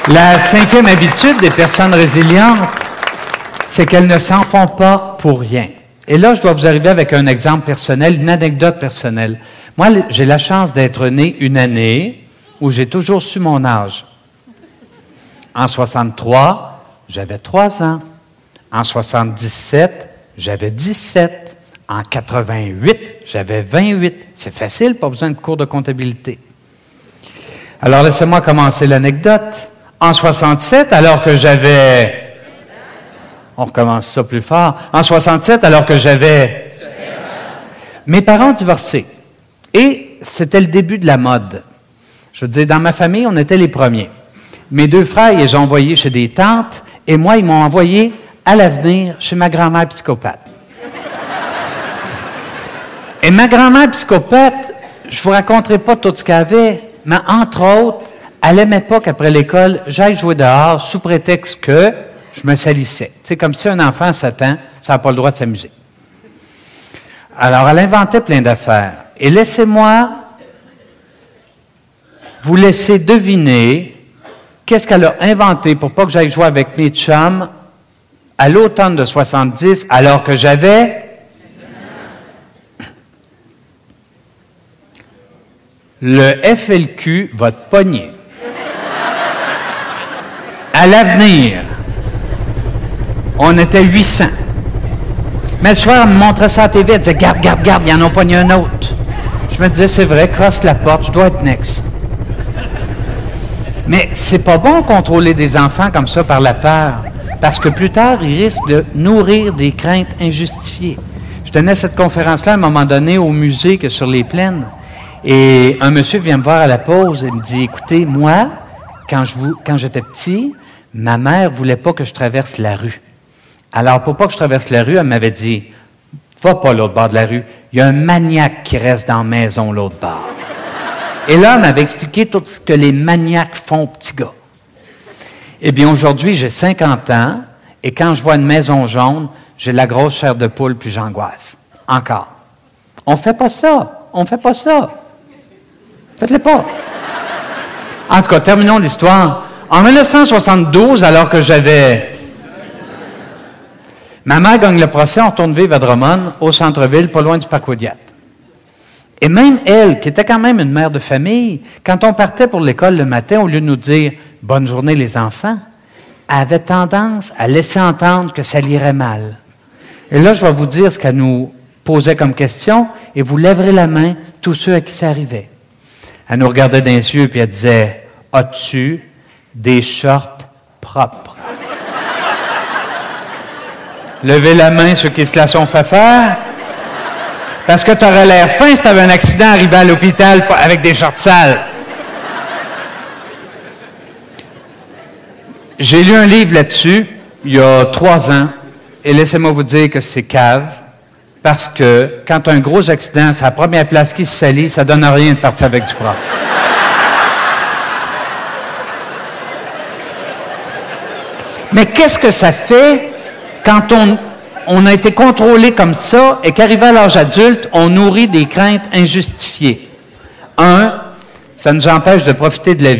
La cinquième habitude des personnes résilientes, c'est qu'elles ne s'en font pas pour rien. Et là, je dois vous arriver avec un exemple personnel, une anecdote personnelle. Moi, j'ai la chance d'être né une année où j'ai toujours su mon âge. En 63, j'avais 3 ans. En 77, j'avais 17. En 88, j'avais 28. C'est facile, pas besoin de cours de comptabilité. Alors, laissez-moi commencer l'anecdote. En 67, alors que j'avais... On recommence ça plus fort. En 67, alors que j'avais... Mes parents ont divorcé. Et c'était le début de la mode. Je veux dire, dans ma famille, on était les premiers. Mes 2 frères, ils les ont envoyés chez des tantes, et moi, ils m'ont envoyé à l'avenir chez ma grand-mère psychopathe. Et ma grand-mère psychopathe, je ne vous raconterai pas tout ce qu'elle avait, mais entre autres, elle n'aimait pas qu'après l'école, j'aille jouer dehors sous prétexte que je me salissais. C'est comme si un enfant à 7 ans, ça n'a pas le droit de s'amuser. Alors, elle inventait plein d'affaires. Et laissez-moi vous laisser deviner qu'est-ce qu'elle a inventé pour pas que j'aille jouer avec mes chums à l'automne de 70, alors que j'avais... Le FLQ va te pogner. À l'avenir, on était 800. Mais le soir, elle me montrait ça à la TV, elle disait « Garde, garde, garde, il y en a pogné un autre. » Je me disais « C'est vrai, crosse la porte, je dois être next. » Mais c'est pas bon contrôler des enfants comme ça par la peur, parce que plus tard, ils risquent de nourrir des craintes injustifiées. Je tenais cette conférence-là à un moment donné au musée que sur les plaines. Et un monsieur vient me voir à la pause et me dit, écoutez, moi, quand j'étais petit, ma mère voulait pas que je traverse la rue. Alors, pour pas que je traverse la rue, elle m'avait dit, va pas l'autre bord de la rue, il y a un maniaque qui reste dans la maison l'autre bord. Et là, elle m'avait expliqué tout ce que les maniaques font aux petits gars. Eh bien, aujourd'hui, j'ai 50 ans, et quand je vois une maison jaune, j'ai la grosse chair de poule, puis j'angoisse. Encore. On fait pas ça. On fait pas ça. Faites-le pas. En tout cas, terminons l'histoire. En 1972, alors que j'avais... Ma mère gagne le procès, on retourne vivre à Drummond, au centre-ville, pas loin du parc Ouidiat. Et même elle, qui était quand même une mère de famille, quand on partait pour l'école le matin, au lieu de nous dire « Bonne journée les enfants », elle avait tendance à laisser entendre que ça l'irait mal. Et là, je vais vous dire ce qu'elle nous posait comme question, et vous lèverez la main, tous ceux à qui ça arrivait. Elle nous regardait dans les yeux, puis elle disait « As-tu des shorts propres? » Levez la main, ceux qui se la sont fait faire. Parce que tu aurais l'air fin si tu avais un accident arrivé à l'hôpital avec des shorts sales. J'ai lu un livre là-dessus, il y a 3 ans, et laissez-moi vous dire que c'est cave, parce que quand tu as un gros accident, c'est la première place qui se salit, ça donne rien de partir avec du propre. Mais qu'est-ce que ça fait quand on a été contrôlé comme ça et qu'arrivé à l'âge adulte, on nourrit des craintes injustifiées? 1, ça nous empêche de profiter de la vie.